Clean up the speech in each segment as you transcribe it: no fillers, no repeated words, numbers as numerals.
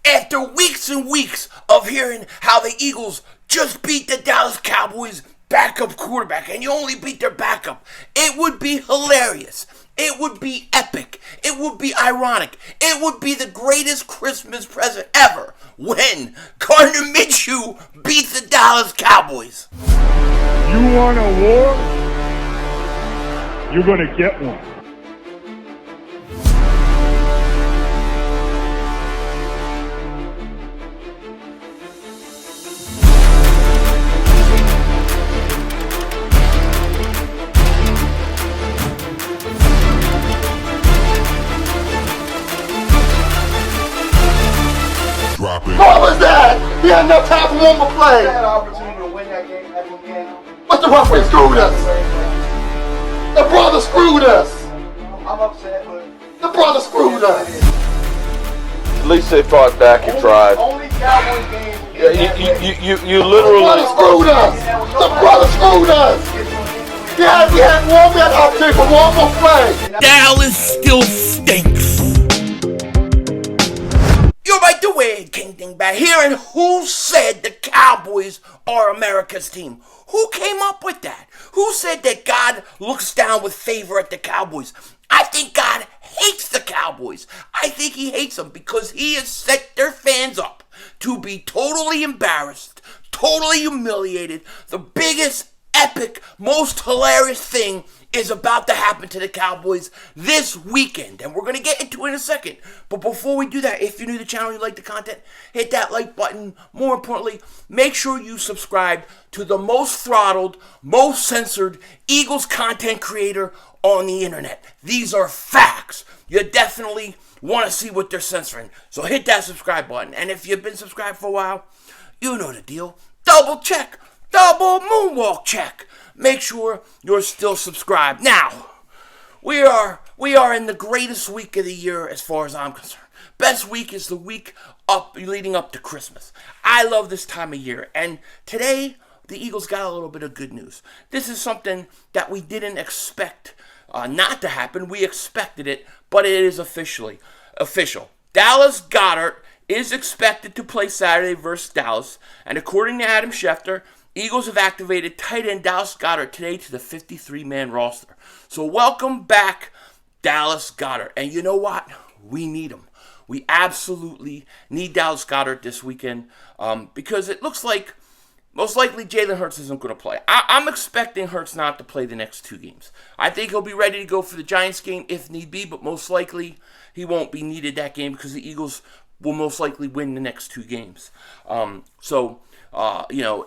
After weeks and weeks of hearing how the Eagles just beat the Dallas Cowboys backup quarterback, and you only beat their backup, it would be hilarious. It would be epic. It would be ironic. It would be the greatest Christmas present ever when Gardner Minshew beats the Dallas Cowboys. You want a war? You're going to get one. What was that? He had enough time for one more play. He had an opportunity to win that game at the game. But the referee screwed us. The brother screwed us. I'm upset, but the brother screwed us. At least they fought back and tried. Only Cowboys game. You The literally. brother screwed us. The brother screwed us. We had an opportunity for one more play. Dallas still stinks. You're right the way, King Dingbat here, and who said the Cowboys are America's team? Who came up with that? Who said that God looks down with favor at the Cowboys? I think God hates the Cowboys. I think he hates them because he has set their fans up to be totally embarrassed, totally humiliated. The biggest, epic, most hilarious thing is about to happen to the Cowboys this weekend, and we're going to get into it in a second. But before we do that, if you're new to the channel and you like the content, hit that like button. More importantly, make sure you subscribe to the most throttled, most censored Eagles content creator on the internet. These are facts. You definitely want to see what they're censoring. So hit that subscribe button. And if you've been subscribed for a while, you know the deal. Double check. Double moonwalk check. Make sure you're still subscribed. Now, we are in the greatest week of the year as far as I'm concerned. Best week is the week leading up to Christmas. I love this time of year. And today, the Eagles got a little bit of good news. This is something that we didn't expect not to happen. We expected it, but it is official. Dallas Goedert is expected to play Saturday versus Dallas. And according to Adam Schefter, Eagles have activated tight end Dallas Goedert today to the 53-man roster. So welcome back, Dallas Goedert. And you know what? We need him. We absolutely need Dallas Goedert this weekend because it looks like most likely Jalen Hurts isn't going to play. I'm expecting Hurts not to play the next two games. I think he'll be ready to go for the Giants game if need be, but most likely he won't be needed that game because the Eagles will most likely win the next two games.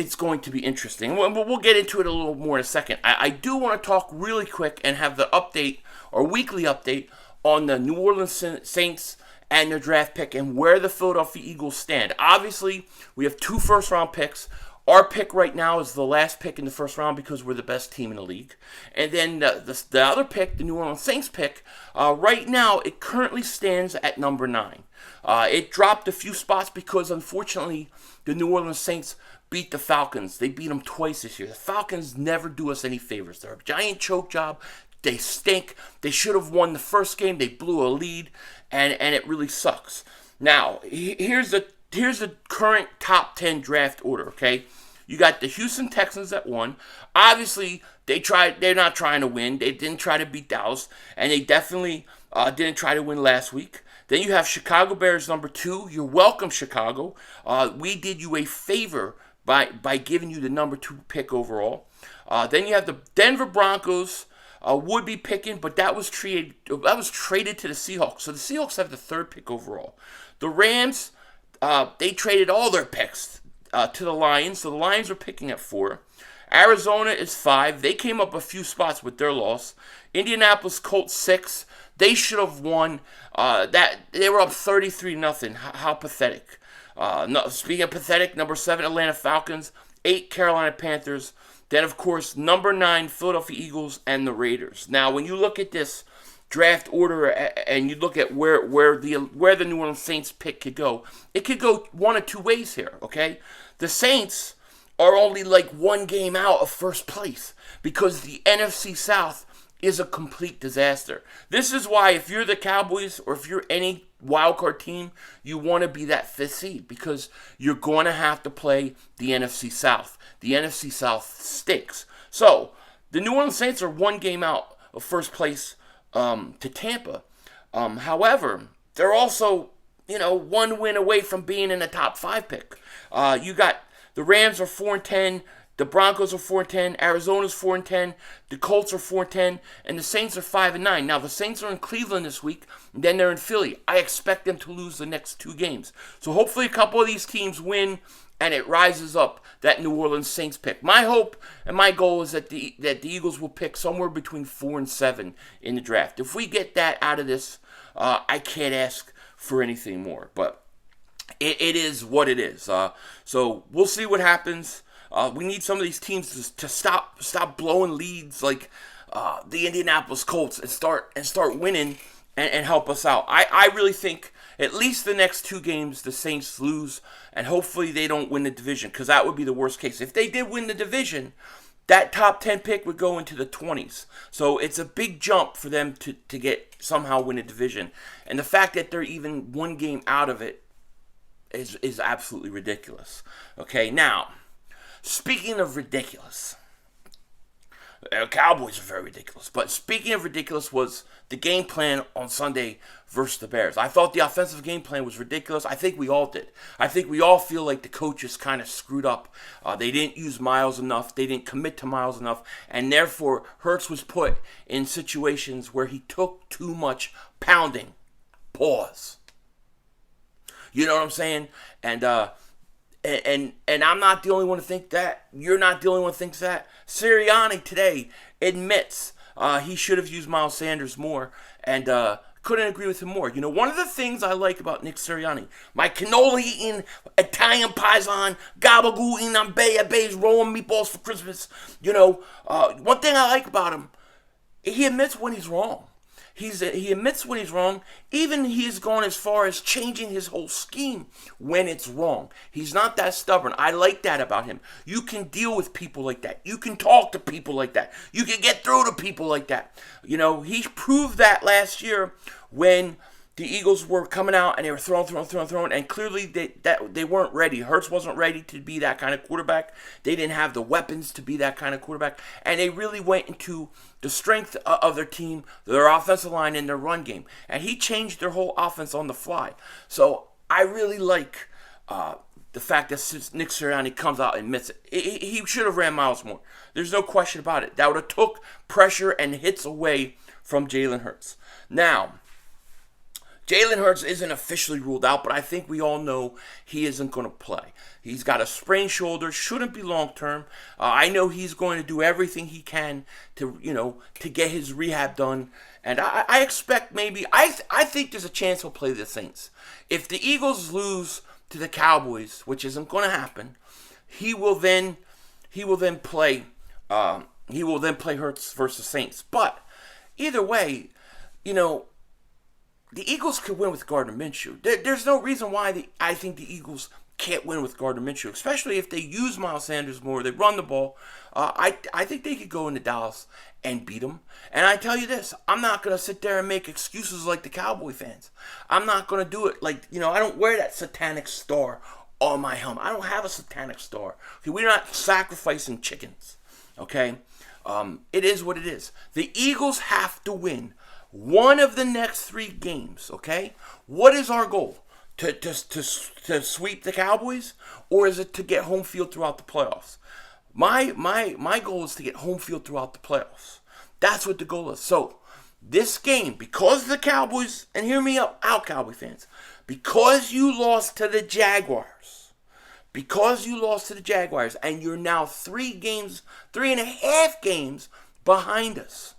It's going to be interesting. We'll get into it a little more in a second. I do want to talk really quick and have the update or weekly update on the New Orleans Saints and their draft pick and where the Philadelphia Eagles stand. Obviously, we have 2 first-round picks. Our pick right now is the last pick in the first round because we're the best team in the league. And then the other pick, the New Orleans Saints pick, right now it currently stands at number 9. It dropped a few spots because, unfortunately, the New Orleans Saints beat the Falcons. They beat them twice this year. The Falcons never do us any favors. They're a giant choke job. They stink. They should have won the first game. They blew a lead, and it really sucks. Now, here's the current top 10 draft order, okay? You got the Houston Texans at 1. Obviously, they're not trying to win. They didn't try to beat Dallas, and they definitely didn't try to win last week. Then you have Chicago Bears number 2. You're welcome, Chicago. We did you a favor by giving you the number 2 pick overall. Then you have the Denver Broncos would be picking, but that was traded to the Seahawks. So the Seahawks have the 3rd pick overall. The Rams, they traded all their picks to the Lions, so the Lions are picking at 4. Arizona is 5. They came up a few spots with their loss. Indianapolis Colts 6. They should have won. They were up 33-0. How pathetic. Speaking of pathetic, number 7, Atlanta Falcons. 8, Carolina Panthers. Then, of course, number 9, Philadelphia Eagles and the Raiders. Now, when you look at this draft order and you look at where the New Orleans Saints pick could go, it could go one of two ways here, okay? The Saints are only like one game out of first place because the NFC South is a complete disaster. This is why if you're the Cowboys or if you're any wildcard team, you want to be that 5th seed because you're going to have to play the NFC South. The NFC South stinks. So, the New Orleans Saints are 1 game out of first place to Tampa. However, they're also, 1 win away from being in the top 5 pick. You got the Rams are 4-10, the Broncos are 4-10, Arizona's 4-10, the Colts are 4-10, and the Saints are 5-9. Now the Saints are in Cleveland this week, and then they're in Philly. I expect them to lose the next 2 games. So hopefully a couple of these teams win, and it rises up that New Orleans Saints pick. My hope and my goal is that the Eagles will pick somewhere between 4 and 7 in the draft. If we get that out of this, I can't ask for anything more. But it is what it is. So we'll see what happens. We need some of these teams to stop blowing leads like the Indianapolis Colts and start winning and help us out. I really think at least the next 2 games the Saints lose, and hopefully they don't win the division, because that would be the worst case. If they did win the division, that top 10 pick would go into the 20s. So it's a big jump for them to get somehow win a division. And the fact that they're even 1 game out of it is absolutely ridiculous. Okay, now, speaking of ridiculous, Cowboys are very ridiculous. But speaking of ridiculous was the game plan on Sunday versus the Bears. I thought the offensive game plan was ridiculous. I think we all did. I think we all feel like the coaches kind of screwed up. They didn't use Miles enough. They didn't commit to Miles enough. And therefore, Hurts was put in situations where he took too much pounding. Pause. You know what I'm saying? And I'm not the only one to think that. You're not the only one who thinks that. Sirianni today admits he should have used Miles Sanders more, and couldn't agree with him more. One of the things I like about Nick Sirianni, my cannoli eating, Italian paisan, gabagool eating, I'm Bay's rolling meatballs for Christmas. One thing I like about him, he admits when he's wrong. He admits when he's wrong. Even he's gone as far as changing his whole scheme when it's wrong. He's not that stubborn. I like that about him. You can deal with people like that. You can talk to people like that. You can get through to people like that. He proved that last year when the Eagles were coming out and they were throwing, and clearly they weren't ready. Hurts wasn't ready to be that kind of quarterback. They didn't have the weapons to be that kind of quarterback, and they really went into the strength of their team, their offensive line, and their run game. And he changed their whole offense on the fly. So I really like the fact that Nick Sirianni comes out and admits it. He should have ran Miles more. There's no question about it. That would have took pressure and hits away from Jalen Hurts. Now, Jalen Hurts isn't officially ruled out, but I think we all know he isn't going to play. He's got a sprained shoulder, shouldn't be long-term. I know he's going to do everything he can to get his rehab done. And I expect I think there's a chance he'll play the Saints. If the Eagles lose to the Cowboys, which isn't going to happen, he will then play Hurts versus Saints. But either way, the Eagles could win with Gardner Minshew. There's no reason why I think the Eagles can't win with Gardner Minshew, especially if they use Miles Sanders more, they run the ball. I think they could go into Dallas and beat them. And I tell you this, I'm not going to sit there and make excuses like the Cowboy fans. I'm not going to do it like, I don't wear that satanic star on my helmet. I don't have a satanic star. Okay, we're not sacrificing chickens. Okay? It is what it is. The Eagles have to win one of the next 3 games, okay? What is our goal? To sweep the Cowboys? Or is it to get home field throughout the playoffs? My goal is to get home field throughout the playoffs. That's what the goal is. So, this game, because the Cowboys, and hear me out, Cowboy fans, because you lost to the Jaguars, and you're now 3.5 games behind us,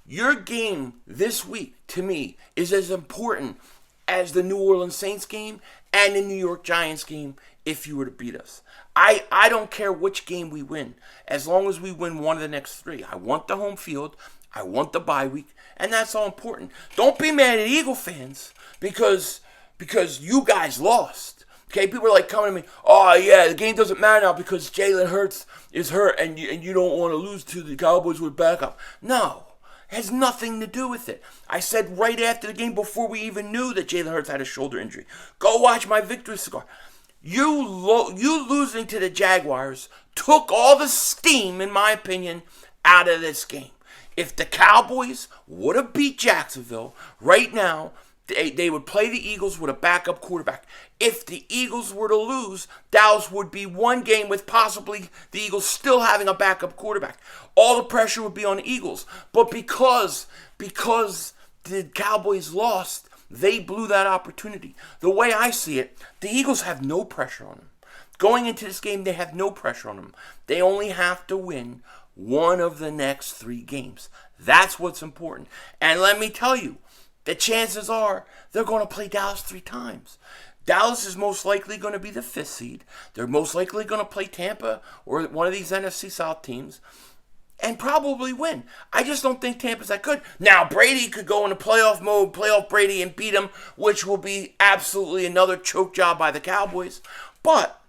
your game this week, to me, is as important as the New Orleans Saints game and the New York Giants game if you were to beat us. I don't care which game we win, as long as we win one of the next 3. I want the home field, I want the bye week, and that's all important. Don't be mad at Eagle fans because you guys lost. Okay, people are like coming to me, oh yeah, the game doesn't matter now because Jalen Hurts is hurt and you don't want to lose to the Cowboys with backup. No. It has nothing to do with it. I said right after the game, before we even knew that Jalen Hurts had a shoulder injury, go watch my victory cigar. You losing to the Jaguars took all the steam, in my opinion, out of this game. If the Cowboys would have beat Jacksonville right now, they would play the Eagles with a backup quarterback. If the Eagles were to lose, Dallas would be one game with possibly the Eagles still having a backup quarterback. All the pressure would be on the Eagles. But because the Cowboys lost, they blew that opportunity. The way I see it, the Eagles have no pressure on them. Going into this game, they have no pressure on them. They only have to win one of the next 3 games. That's what's important. And let me tell you, the chances are they're going to play Dallas 3 times. Dallas is most likely going to be the 5th seed. They're most likely going to play Tampa or one of these NFC South teams and probably win. I just don't think Tampa's that good. Now, Brady could go into playoff mode, playoff Brady, and beat him, which will be absolutely another choke job by the Cowboys. But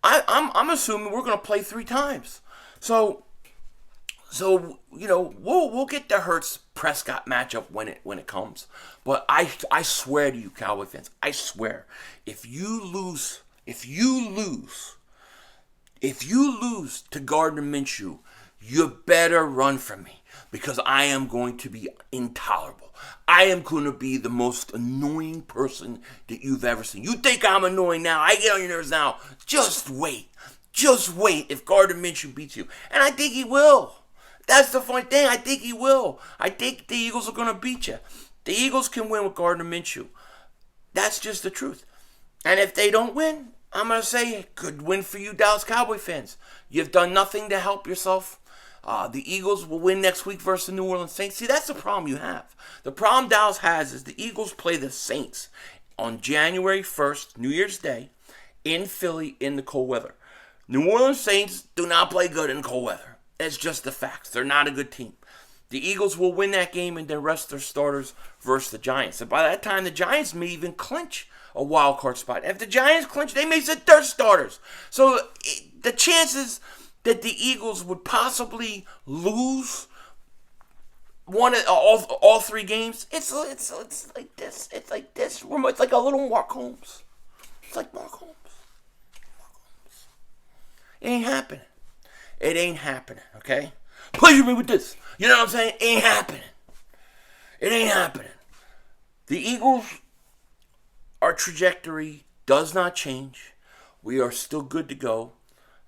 I'm assuming we're going to play 3 times. So we'll get the Hurts Prescott matchup when it comes. But I swear to you, Cowboy fans, I swear, if you lose to Gardner Minshew, you better run from me, because I am going to be intolerable. I am going to be the most annoying person that you've ever seen. You think I'm annoying now? I get on your nerves now. Just wait. Just wait if Gardner Minshew beats you. And I think he will. That's the funny thing. I think he will. I think the Eagles are going to beat you. The Eagles can win with Gardner Minshew. That's just the truth. And if they don't win, I'm going to say, good win for you, Dallas Cowboy fans. You've done nothing to help yourself. The Eagles will win next week versus the New Orleans Saints. See, that's the problem you have. The problem Dallas has is the Eagles play the Saints on January 1st, New Year's Day, in Philly in the cold weather. New Orleans Saints do not play good in cold weather. It's just the facts. They're not a good team. The Eagles will win that game and then rest their starters versus the Giants. And by that time, the Giants may even clinch a wild card spot. And if the Giants clinch, they may sit their starters. So the chances that the Eagles would possibly lose all 3 games, it's like this. It's like this. It's like a little Mark Holmes. It's like Mark Holmes. It ain't happening. It ain't happening, okay? Pleasure me with this. You know what I'm saying? It ain't happening. It ain't happening. The Eagles, our trajectory does not change. We are still good to go.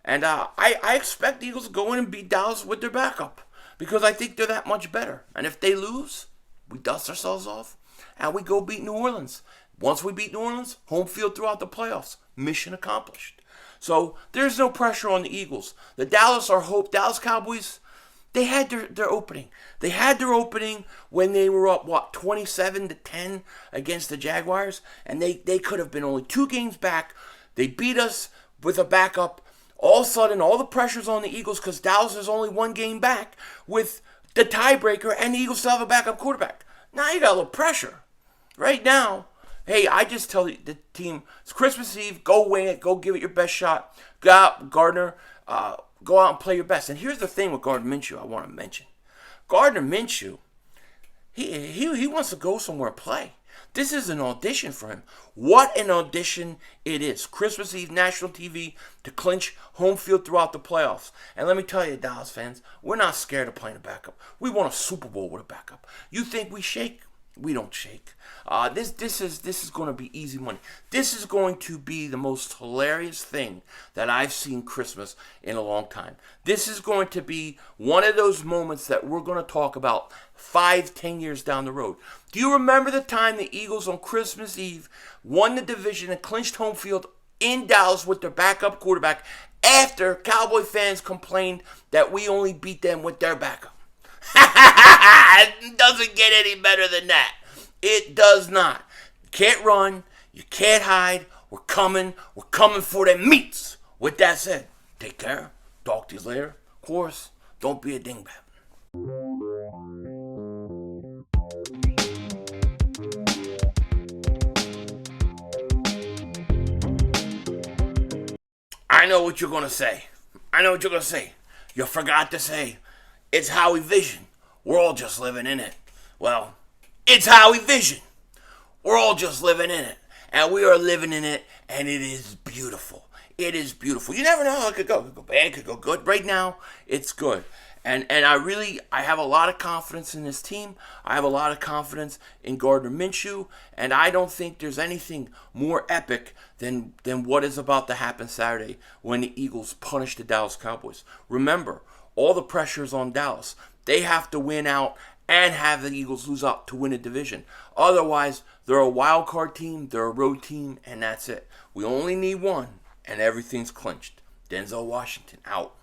And I expect the Eagles to go in and beat Dallas with their backup, because I think they're that much better. And if they lose, we dust ourselves off and we go beat New Orleans. Once we beat New Orleans, home field throughout the playoffs. Mission accomplished. So there's no pressure on the Eagles. The Dallas Cowboys, they had their opening. They had their opening when they were up, 27-10 against the Jaguars. And they could have been only 2 games back. They beat us with a backup. All of a sudden, all the pressure's on the Eagles because Dallas is only 1 game back with the tiebreaker, and the Eagles still have a backup quarterback. Now you got a little pressure. Right now, hey, I just tell the team, it's Christmas Eve, go win it, go give it your best shot. Go out, Gardner, go out and play your best. And here's the thing with Gardner Minshew I want to mention. Gardner Minshew, he wants to go somewhere and play. This is an audition for him. What an audition it is. Christmas Eve, national TV, to clinch home field throughout the playoffs. And let me tell you, Dallas fans, we're not scared of playing a backup. We won a Super Bowl with a backup. You think we shake? We don't shake. This is going to be easy money. This is going to be the most hilarious thing that I've seen Christmas in a long time. This is going to be one of those moments that we're going to talk about 5-10 years down the road. Do you remember the time the Eagles on Christmas Eve won the division and clinched home field in Dallas with their backup quarterback after Cowboy fans complained that we only beat them with their backup? It doesn't get any better than that. It does not. You can't run. You can't hide. We're coming for them meats. With that said, take care. Talk to you later. Of course, don't be a dingbat. I know what you're going to say. You forgot to say, it's Howie Vision. we're all just living in it. Well, it's Howie Vision. We're all just living in it. And we are living in it, and it is beautiful. It is beautiful. You never know how it could go. It could go bad, it could go good. Right now, it's good. And I have a lot of confidence in this team. I have a lot of confidence in Gardner Minshew. And I don't think there's anything more epic than what is about to happen Saturday when the Eagles punish the Dallas Cowboys. Remember, all the pressure is on Dallas. They have to win out and have the Eagles lose out to win a division. Otherwise, they're a wild card team, they're a road team, and that's it. We only need one, and everything's clinched. Denzel Washington out.